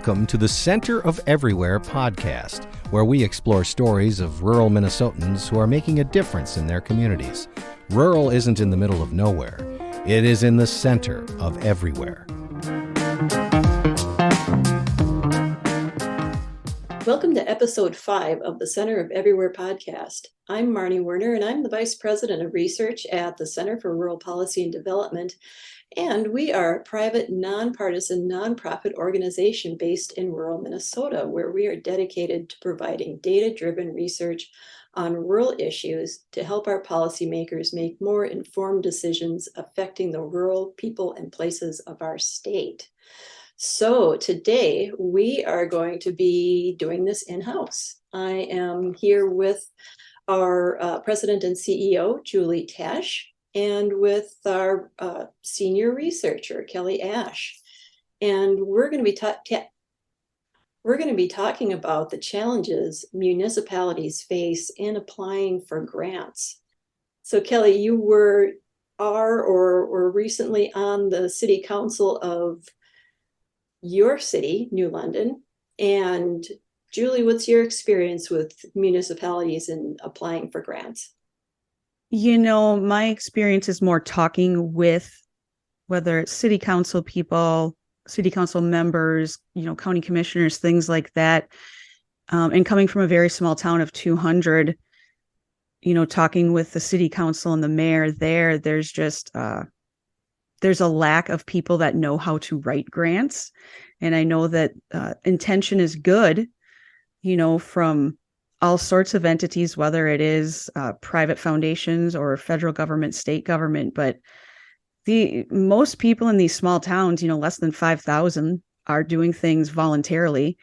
Welcome to the Center of Everywhere podcast, where we explore stories of rural Minnesotans who are making a difference in their communities. Rural isn't in the middle of nowhere. It is in the center of everywhere. Welcome to episode 5 of the Center of Everywhere podcast. I'm Marnie Werner, and I'm the Vice President of Research at the Center for Rural Policy and Development. And we are a private, nonpartisan, nonprofit organization based in rural Minnesota, where we are dedicated to providing data-driven research on rural issues to help our policymakers make more informed decisions affecting the rural people and places of our state. So today we are going to be doing this in-house. I am here with our President and CEO, Julie Tesh, and with our senior researcher, Kelly Ash. And we're going to be talking about the challenges municipalities face in applying for grants. So Kelly, you were recently on the City Council of your city, New London. And Julie, what's your experience with municipalities in applying for grants? You know, my experience is more talking with whether it's city council people, city council members, county commissioners, things like that. And coming from a very small town of 200, talking with the city council and the mayor there's just, there's a lack of people that know how to write grants. And I know that intention is good, from all sorts of entities, whether it is private foundations or federal government, state government. But most people in these small towns, less than 5,000 are doing things voluntarily,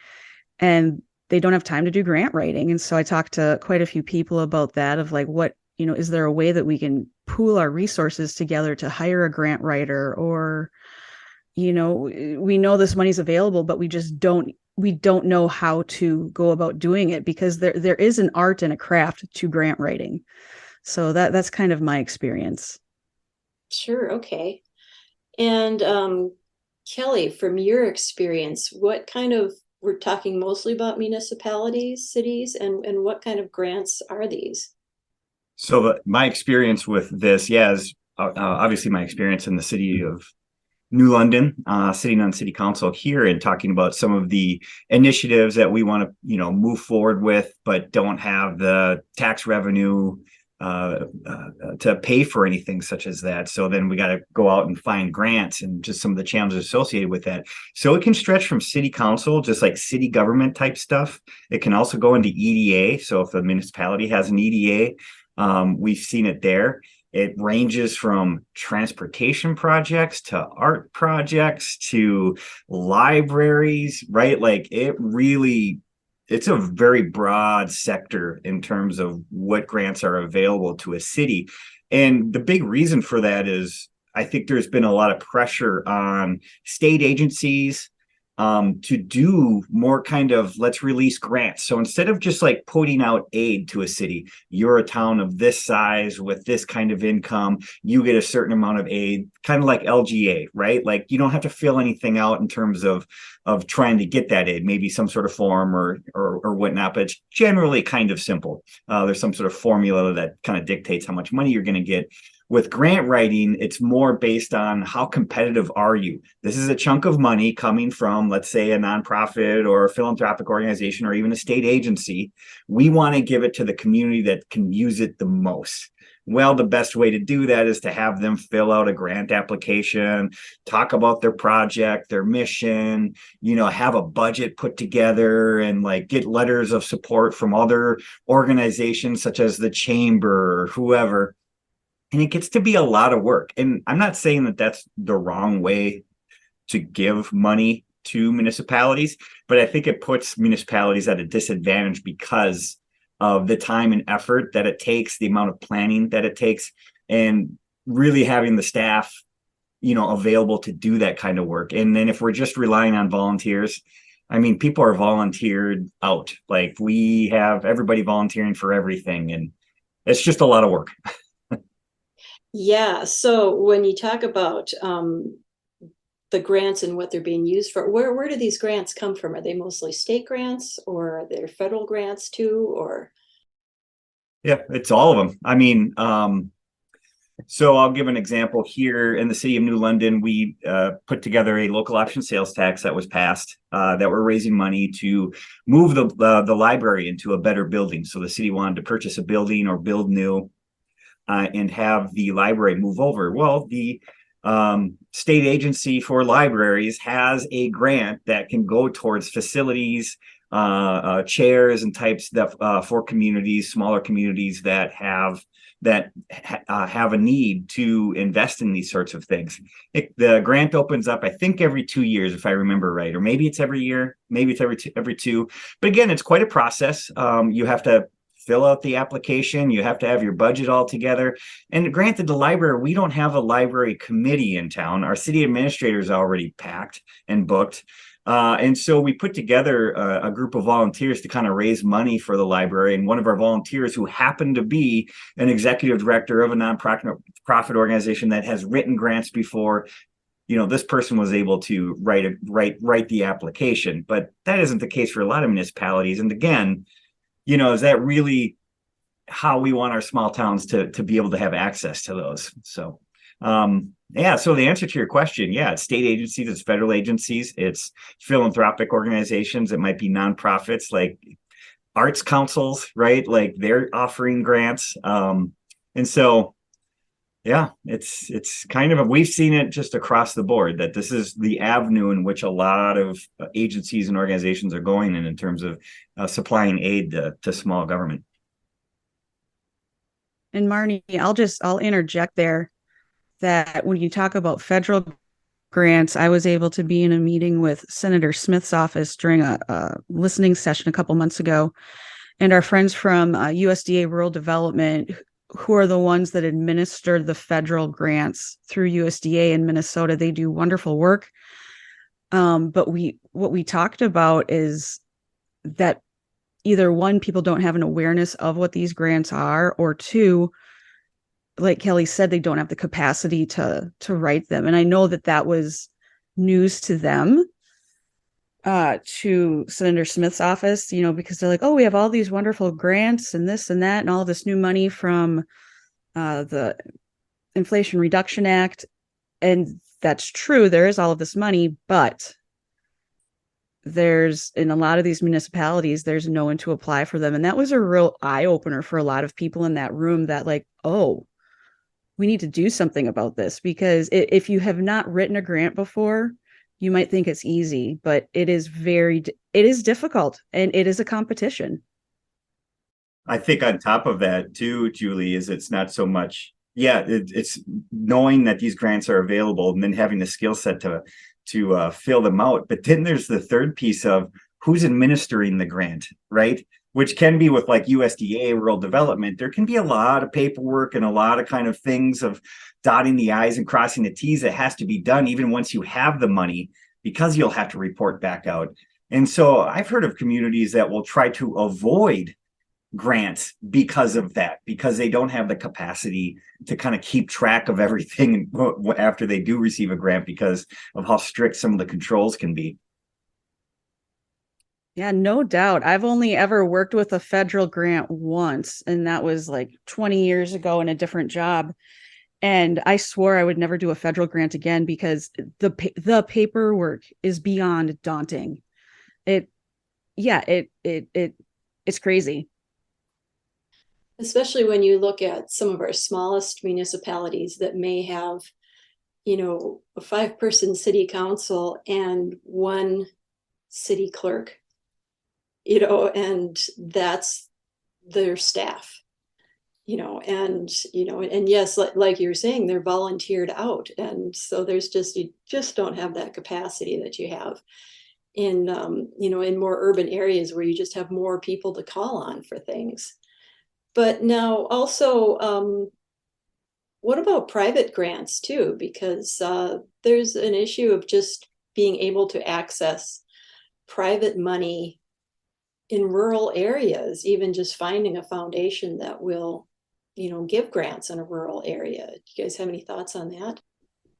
and they don't have time to do grant writing. And so I talked to quite a few people about that, of like, what, is there a way that we can pool our resources together to hire a grant writer? Or, we know this money's available, but we don't know how to go about doing it, because there is an art and a craft to grant writing. So that's kind of my experience. Sure. Okay. And Kelly, from your experience, we're talking mostly about municipalities, cities, and what kind of grants are these? So my experience with this, is obviously my experience in the city of New London, sitting on city council here and talking about some of the initiatives that we want to, move forward with, but don't have the tax revenue to pay for anything such as that. So then we got to go out and find grants and just some of the challenges associated with that. So it can stretch from city council, just like city government type stuff. It can also go into EDA. So if a municipality has an EDA, we've seen it there. It ranges from transportation projects to art projects to libraries, right? Like it's a very broad sector in terms of what grants are available to a city. And the big reason for that is I think there's been a lot of pressure on state agencies to do more kind of let's release grants. So instead of just like putting out aid to a city, you're a town of this size with this kind of income, you get a certain amount of aid, kind of like LGA, right? Like you don't have to fill anything out in terms of trying to get that aid, maybe some sort of form or whatnot, but it's generally kind of simple. There's some sort of formula that kind of dictates how much money you're going to get. With grant writing, it's more based on how competitive are you? This is a chunk of money coming from, let's say, a nonprofit or a philanthropic organization or even a state agency. We want to give it to the community that can use it the most. Well, the best way to do that is to have them fill out a grant application, talk about their project, their mission, have a budget put together and like get letters of support from other organizations such as the chamber or whoever. And it gets to be a lot of work. And I'm not saying that that's the wrong way to give money to municipalities, but I think it puts municipalities at a disadvantage because of the time and effort that it takes, the amount of planning that it takes, and really having the staff, available to do that kind of work. And then if we're just relying on volunteers, I mean, people are volunteered out. Like we have everybody volunteering for everything, and it's just a lot of work. Yeah. So when you talk about the grants and what they're being used for. Where do these grants come from? Are they mostly state grants, or are there federal grants too, or? Yeah, it's all of them. I mean, so I'll give an example here in the city of New London. We put together a local option sales tax that was passed, that we're raising money to move the library into a better building. So the city wanted to purchase a building or build new, and have the library move over. Well, the state agency for libraries has a grant that can go towards facilities, chairs and types that for communities, smaller communities that have a need to invest in these sorts of things. The grant opens up, I think, every 2 years, if I remember right, or maybe it's every year, maybe it's every two. But again, it's quite a process. You have to fill out the application. You have to have your budget all together. And granted, the library, we don't have a library committee in town. Our city administrator is already packed and booked. And so we put together a group of volunteers to kind of raise money for the library. And one of our volunteers, who happened to be an executive director of a nonprofit organization that has written grants before, this person was able to write the application. But that isn't the case for a lot of municipalities. And again, is that really how we want our small towns to be able to have access to those? So, so the answer to your question, it's state agencies, it's federal agencies, it's philanthropic organizations. It might be nonprofits like arts councils, right? Like they're offering grants. And so, it's kind of we've seen it just across the board that this is the avenue in which a lot of agencies and organizations are going in terms of supplying aid to small government. And Marnie, I'll interject there that when you talk about federal grants, I was able to be in a meeting with Senator Smith's office during a listening session a couple months ago. And our friends from USDA Rural Development, who are the ones that administer the federal grants through USDA in Minnesota, they do wonderful work. But what we talked about is that either one, people don't have an awareness of what these grants are, or two, like Kelly said, they don't have the capacity to write them. And I know that was news to them, to Senator Smith's office, because they're like, oh, we have all these wonderful grants and this and that and all this new money from the Inflation Reduction Act. And that's true. There is all of this money, but there's, in a lot of these municipalities, there's no one to apply for them. And that was a real eye opener for a lot of people in that room, that like, oh, we need to do something about this, because if you have not written a grant before, you might think it's easy, but it is difficult, and it is a competition. I think on top of that too, Julie, is it's not so much, it's knowing that these grants are available and then having the skill set to fill them out. But then there's the third piece of who's administering the grant, right? Which can be with like USDA Rural Development. There can be a lot of paperwork and a lot of kind of things of dotting the I's and crossing the T's that has to be done even once you have the money, because you'll have to report back out. And so I've heard of communities that will try to avoid grants because of that, because they don't have the capacity to kind of keep track of everything after they do receive a grant, because of how strict some of the controls can be. Yeah, no doubt. I've only ever worked with a federal grant once, and that was like 20 years ago in a different job. And I swore I would never do a federal grant again, because the paperwork is beyond daunting. It's crazy. Especially when you look at some of our smallest municipalities that may have, a 5-person city council and one city clerk, and that's their staff, and yes, like you're saying, they're volunteered out. And so you just don't have that capacity that you have in, in more urban areas where you just have more people to call on for things. But now also, what about private grants too? Because there's an issue of just being able to access private money in rural areas, even just finding a foundation that will, give grants in a rural area. Do you guys have any thoughts on that?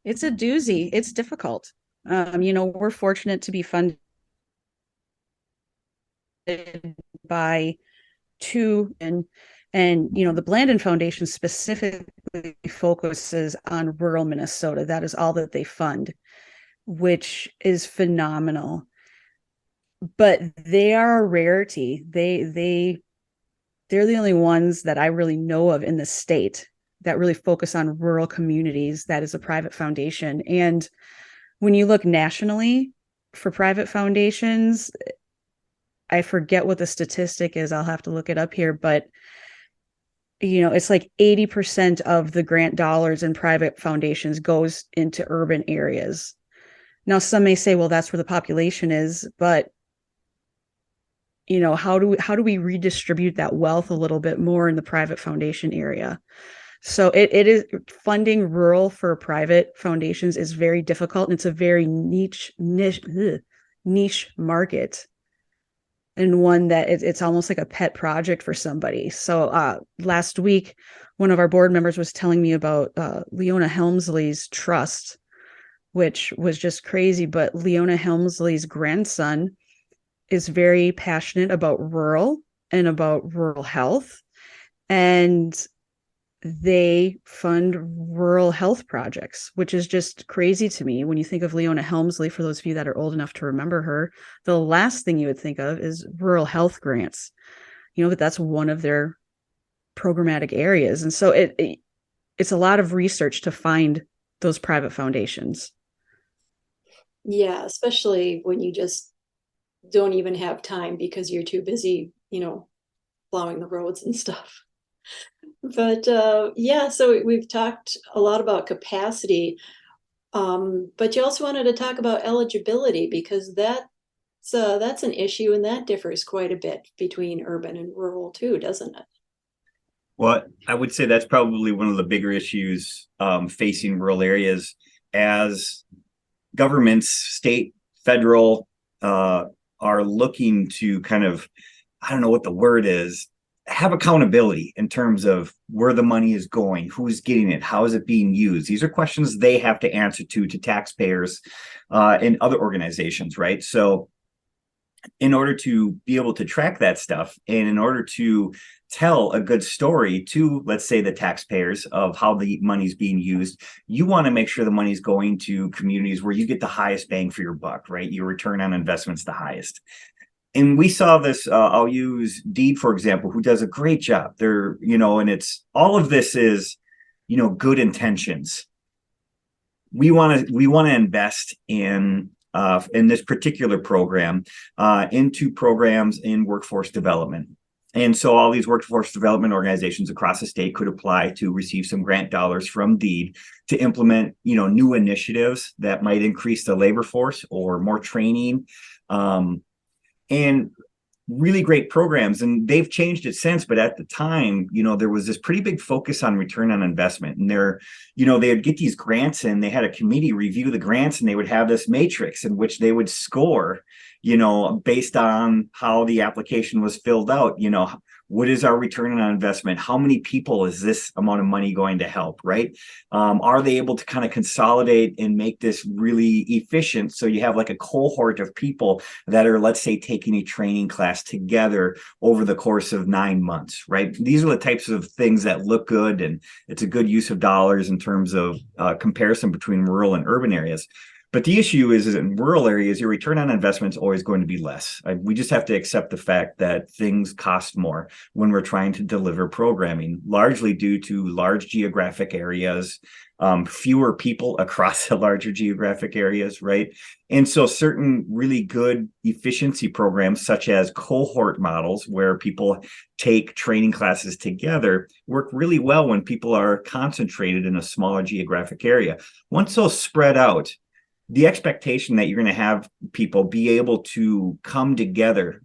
It's a doozy. It's difficult. We're fortunate to be funded by two and the Blandin Foundation specifically focuses on rural Minnesota. That is all that they fund, which is phenomenal. But they are a rarity. They're the only ones that I really know of in the state that really focus on rural communities. That is a private foundation. And when you look nationally for private foundations, I forget what the statistic is. I'll have to look it up here, but it's like 80% of the grant dollars in private foundations goes into urban areas. Now, some may say, well, that's where the population is, but how do we redistribute that wealth a little bit more in the private foundation area? So it is funding rural for private foundations is very difficult, and it's a very niche market, and one that it's almost like a pet project for somebody. So last week, one of our board members was telling me about Leona Helmsley's trust, which was just crazy. But Leona Helmsley's grandson is very passionate about rural and about rural health. And they fund rural health projects, which is just crazy to me. When you think of Leona Helmsley, for those of you that are old enough to remember her, the last thing you would think of is rural health grants, but that's one of their programmatic areas. And so it's a lot of research to find those private foundations. Yeah, especially when you just don't even have time because you're too busy, plowing the roads and stuff. But so we've talked a lot about capacity, but you also wanted to talk about eligibility, because that's an issue, and that differs quite a bit between urban and rural too, doesn't it? Well, I would say that's probably one of the bigger issues facing rural areas, as governments, state, federal, are looking to kind of, I don't know what the word is, have accountability in terms of where the money is going, who's getting it, how is it being used. These are questions they have to answer to taxpayers and other organizations, right? So in order to be able to track that stuff, and in order to tell a good story to, let's say, the taxpayers of how the money's being used, you want to make sure the money's going to communities where you get the highest bang for your buck, right? Your return on investment's the highest. And we saw this, I'll use Deed, for example, who does a great job. And it's all of this is, good intentions. We want to invest in this particular program, into programs in workforce development. And so all these workforce development organizations across the state could apply to receive some grant dollars from Deed to implement, new initiatives that might increase the labor force or more training, and really great programs. And they've changed it since, but at the time, there was this pretty big focus on return on investment. And they would get these grants, and they had a committee review the grants, and they would have this matrix in which they would score, based on how the application was filled out. What is our return on investment? How many people is this amount of money going to help, right? Are they able to kind of consolidate and make this really efficient? So you have like a cohort of people that are, let's say, taking a training class together over the course of 9 months, right? These are the types of things that look good, and it's a good use of dollars in terms of comparison between rural and urban areas. But the issue is in rural areas, your return on investment is always going to be less. We just have to accept the fact that things cost more when we're trying to deliver programming, largely due to large geographic areas, fewer people across the larger geographic areas, right? And so certain really good efficiency programs, such as cohort models, where people take training classes together, work really well when people are concentrated in a smaller geographic area. Once those spread out, the expectation that you're going to have people be able to come together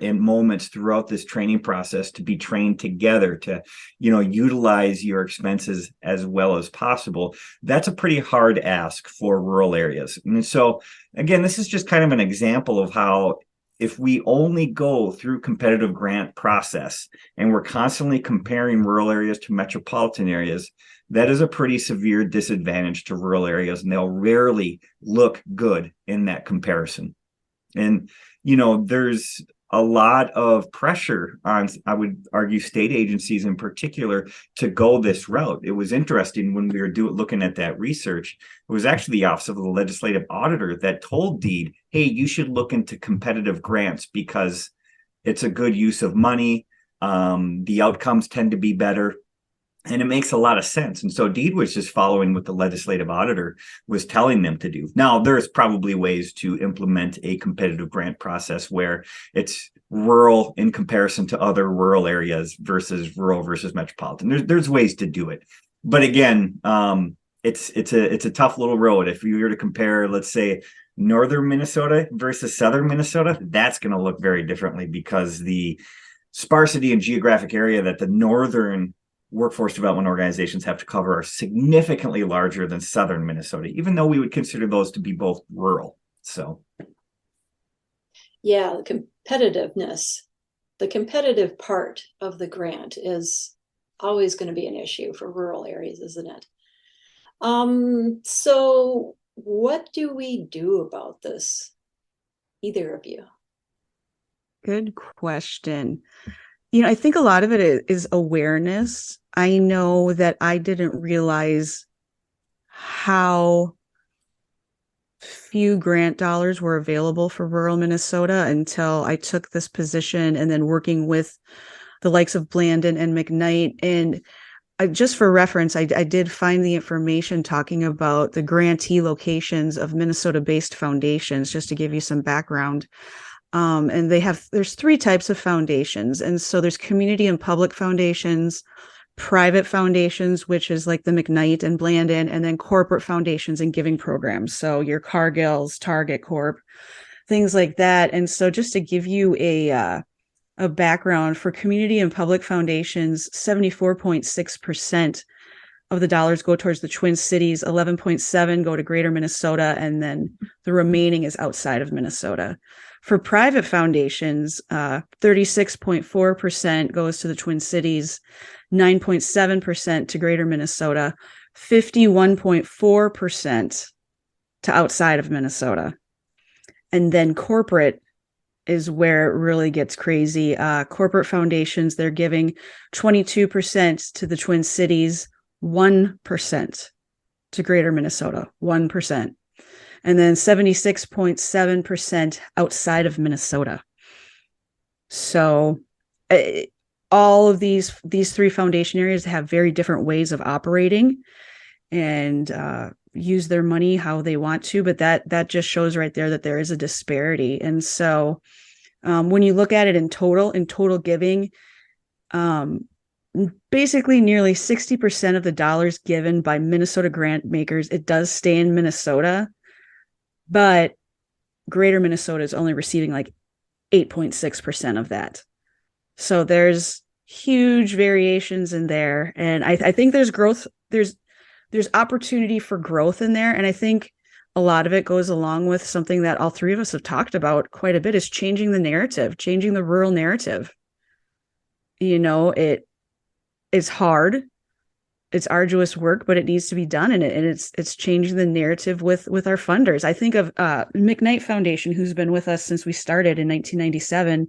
in moments throughout this training process to be trained together to, utilize your expenses as well as possible. That's a pretty hard ask for rural areas. And so, again, this is just kind of an example of how if we only go through competitive grant process and we're constantly comparing rural areas to metropolitan areas, that is a pretty severe disadvantage to rural areas, and they'll rarely look good in that comparison. And, there's a lot of pressure on, I would argue, state agencies in particular to go this route. It was interesting when we were looking at that research. It was actually the Office of the Legislative Auditor that told DEED, hey, you should look into competitive grants because it's a good use of money. The outcomes tend to be better. And it makes a lot of sense. And so DEED was just following what the legislative auditor was telling them to do. Now, there's probably ways to implement a competitive grant process where it's rural in comparison to other rural areas versus rural versus metropolitan. There's ways to do it. But again, it's a tough little road. If you were to compare, let's say, northern Minnesota versus southern Minnesota, that's going to look very differently because the sparsity and geographic area that the northern workforce development organizations have to cover are significantly larger than southern Minnesota, even though we would consider those to be both rural. So, yeah, the competitive part of the grant is always going to be an issue for rural areas, isn't it? So what do we do about this? Either of you? Good question. I think a lot of it is awareness. I know that I didn't realize how few grant dollars were available for rural Minnesota until I took this position, and then working with the likes of Blandon and McKnight. And just for reference, I did find the information talking about the grantee locations of Minnesota-based foundations, just to give you some background. And there's 3 types of foundations. And so there's community and public foundations, private foundations, which is like the McKnight and Blandon, and then corporate foundations and giving programs. So your Cargill's, Target Corp, things like that. And so just to give you a background, for community and public foundations, 74.6% of the dollars go towards the Twin Cities, 11.7% go to Greater Minnesota, and then the remaining is outside of Minnesota. For private foundations, 36.4% goes to the Twin Cities, 9.7% to Greater Minnesota, 51.4% to outside of Minnesota. And then corporate is where it really gets crazy. Corporate foundations, they're giving 22% to the Twin Cities, 1% to Greater Minnesota, 1%. And then 76.7% outside of Minnesota. So all of these 3 foundation areas have very different ways of operating and use their money how they want to, but that just shows right there that there is a disparity. And so when you look at it in total giving, basically nearly 60% of the dollars given by Minnesota grant makers, it does stay in Minnesota, but Greater Minnesota is only receiving like 8.6% of that. So there's huge variations in there. And I think there's growth, there's opportunity for growth in there. And I think a lot of it goes along with something that all 3 of us have talked about quite a bit, is changing the narrative, changing the rural narrative. It's hard. It's arduous work, but it needs to be done. And it's changing the narrative with our funders. I think of McKnight Foundation, who's been with us since we started in 1997.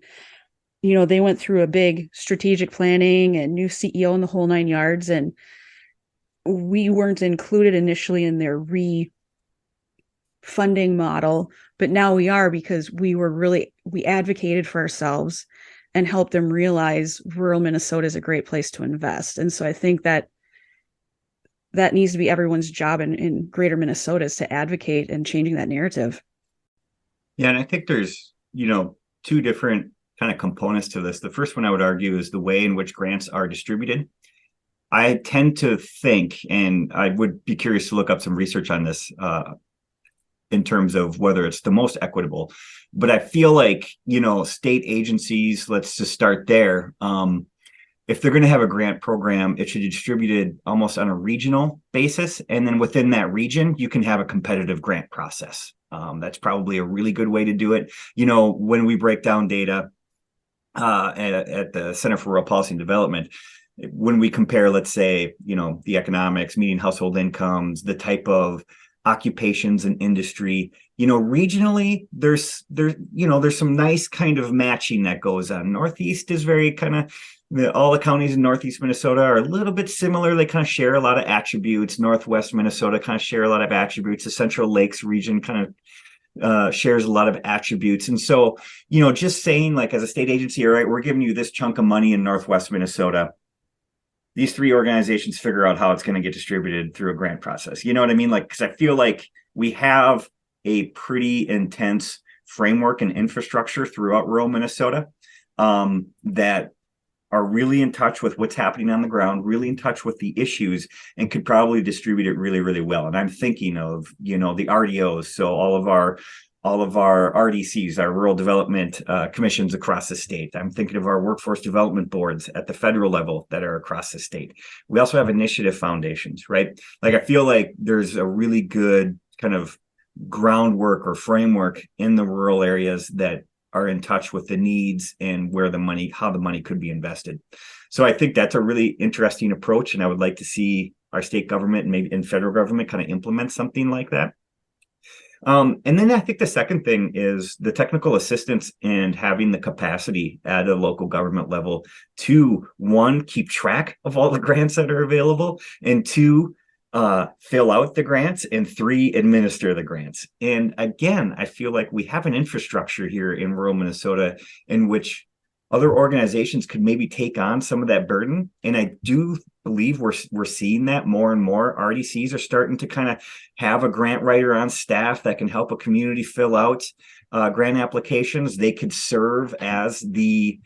They went through a big strategic planning and new CEO in the whole 9 yards. And we weren't included initially in their funding model, but now we are, because we advocated for ourselves and helped them realize rural Minnesota is a great place to invest. And so I think that needs to be everyone's job in Greater Minnesota, is to advocate and changing that narrative. Yeah, and I think there's, 2 different kind of components to this. The first one I would argue is the way in which grants are distributed. I tend to think, and I would be curious to look up some research on this in terms of whether it's the most equitable, but I feel like, state agencies, let's just start there. if they're going to have a grant program, it should be distributed almost on a regional basis. And then within that region, you can have a competitive grant process. That's probably a really good way to do it. When we break down data at the Center for Rural Policy and Development, when we compare, let's say, the economics, median household incomes, the type of occupations and industry, regionally, there's some nice kind of matching that goes on. Northeast is very kind of, all the counties in Northeast Minnesota are a little bit similar. They kind of share a lot of attributes. Northwest Minnesota kind of share a lot of attributes. The Central Lakes region kind of shares a lot of attributes. And so, just saying, like, as a state agency, all right, we're giving you this chunk of money in Northwest Minnesota. These 3 organizations figure out how it's going to get distributed through a grant process. You know what I mean? Like, because I feel like we have a pretty intense framework and infrastructure throughout rural Minnesota that are really in touch with what's happening on the ground, really in touch with the issues, and could probably distribute it really, really well. And I'm thinking of, the RDOs. So all of our RDCs, our rural development commissions across the state. I'm thinking of our workforce development boards at the federal level that are across the state. We also have initiative foundations, right? Like, I feel like there's a really good kind of groundwork or framework in the rural areas that are in touch with the needs and how the money could be invested. So I think that's a really interesting approach. And I would like to see our state government and maybe in federal government kind of implement something like that. And then I think the second thing is the technical assistance and having the capacity at a local government level to, 1, keep track of all the grants that are available, and 2, fill out the grants, and 3, administer the grants. And again, I feel like we have an infrastructure here in rural Minnesota in which other organizations could maybe take on some of that burden. And I do believe we're seeing that more and more. RDCs are starting to kind of have a grant writer on staff that can help a community fill out grant applications. They could serve as the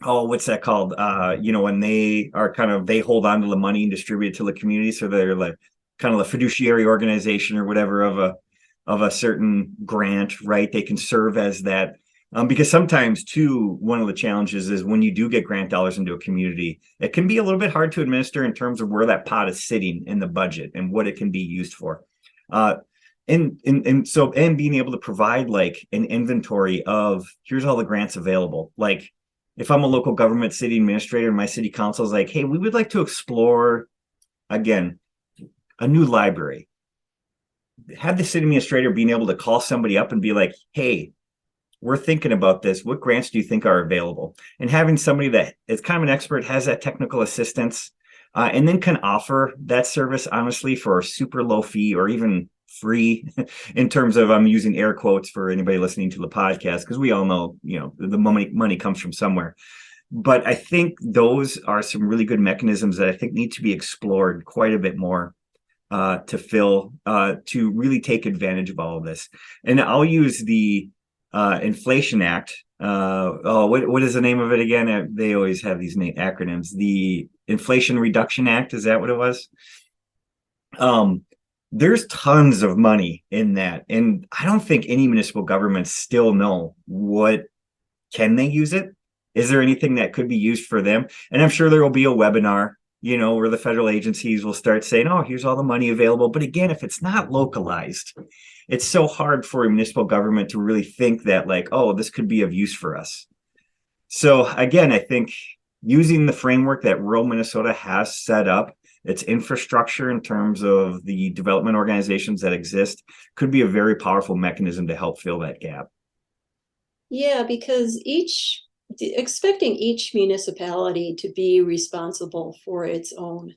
what's that called? When they are they hold on to the money and distribute it to the community. So they're like kind of the fiduciary organization or whatever of a certain grant, right? They can serve as that. Because sometimes, too, one of the challenges is when you do get grant dollars into a community, it can be a little bit hard to administer in terms of where that pot is sitting in the budget and what it can be used for. And being able to provide like an inventory of, here's all the grants available. Like, if I'm a local government city administrator, my city council is like, hey, we would like to explore, again, a new library. Have the city administrator being able to call somebody up and be like, hey, we're thinking about this. What grants do you think are available? And having somebody that is kind of an expert, has that technical assistance, and then can offer that service, honestly, for a super low fee or even free in terms of, I'm using air quotes for anybody listening to the podcast, because we all know, the money comes from somewhere. But I think those are some really good mechanisms that I think need to be explored quite a bit more to really take advantage of all of this. And I'll use the Inflation Act. What is the name of it again? They always have these acronyms. The Inflation Reduction Act, is that what it was? There's tons of money in that, and I don't think any municipal governments still know can they use it? Is there anything that could be used for them? And I'm sure there will be a webinar, where the federal agencies will start saying, oh, here's all the money available. But again, if it's not localized, it's so hard for a municipal government to really think that, like, oh, this could be of use for us. So again, I think using the framework that rural Minnesota has set up, its infrastructure in terms of the development organizations that exist, could be a very powerful mechanism to help fill that gap. Yeah, because expecting each municipality to be responsible for its own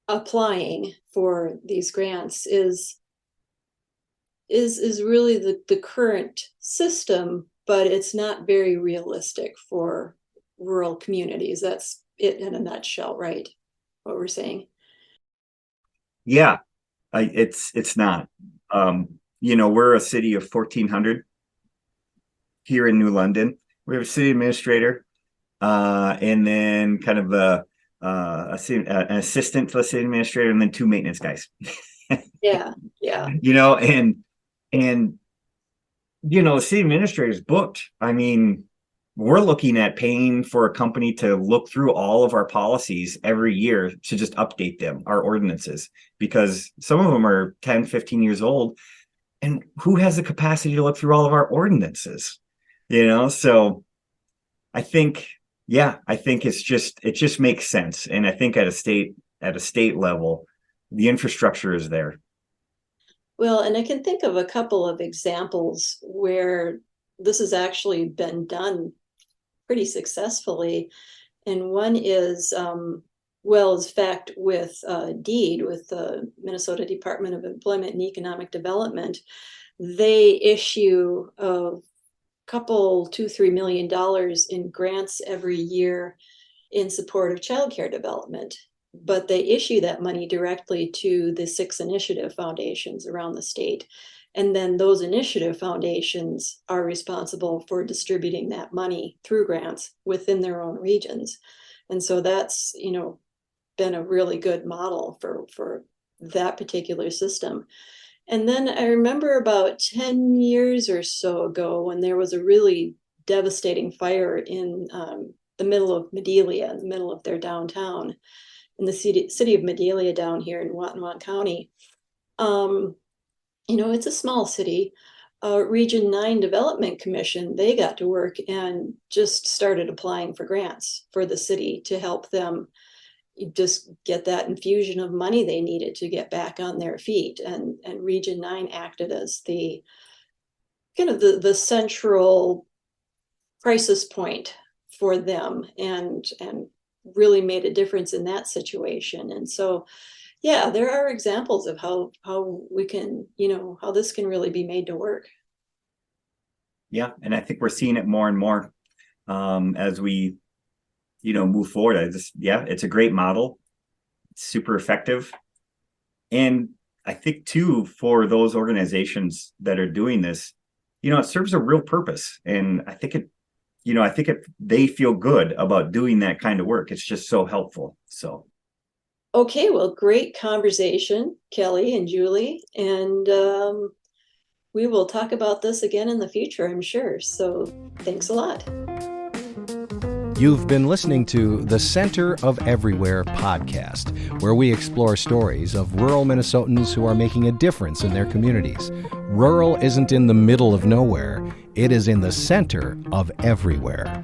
applying for these grants is really the current system, but it's not very realistic for rural communities. That's it in a nutshell, right? What we're saying. Yeah, it's not. We're a city of 1,400 here in New London. We have a city administrator, and then kind of an assistant to the city administrator, and then 2 maintenance guys. Yeah. And the city administrator is booked. I mean, we're looking at paying for a company to look through all of our policies every year to just update them, our ordinances, because some of them are 10, 15 years old. And who has the capacity to look through all of our ordinances? So I think it just makes sense. And I think at a state level, the infrastructure is there. Well, and I can think of a couple of examples where this has actually been done pretty successfully. And one is, fact, with DEED, with the Minnesota Department of Employment and Economic Development. They issue a couple, $2-3 million in grants every year in support of childcare development. But they issue that money directly to the 6 initiative foundations around the state. And then those initiative foundations are responsible for distributing that money through grants within their own regions. And so that's, been a really good model for that particular system. And then I remember about 10 years or so ago when there was a really devastating fire in the middle of Medelia, in the middle of their downtown, in the city of Medelia down here in Watonwan County. It's a small city. Region 9 Development Commission, they got to work and just started applying for grants for the city to help them just get that infusion of money they needed to get back on their feet. And Region 9 acted as the kind of the central crisis point for them and really made a difference in that situation. And so, yeah, there are examples of how we can, how this can really be made to work. Yeah, and I think we're seeing it more and more as we, move forward. It's a great model. It's super effective. And I think too, for those organizations that are doing this, it serves a real purpose. And I think they feel good about doing that kind of work. It's just so helpful. So. Okay, well, great conversation, Kelly and Julie. And we will talk about this again in the future, I'm sure. So thanks a lot. You've been listening to the Center of Everywhere podcast, where we explore stories of rural Minnesotans who are making a difference in their communities. Rural isn't in the middle of nowhere. It is in the center of everywhere.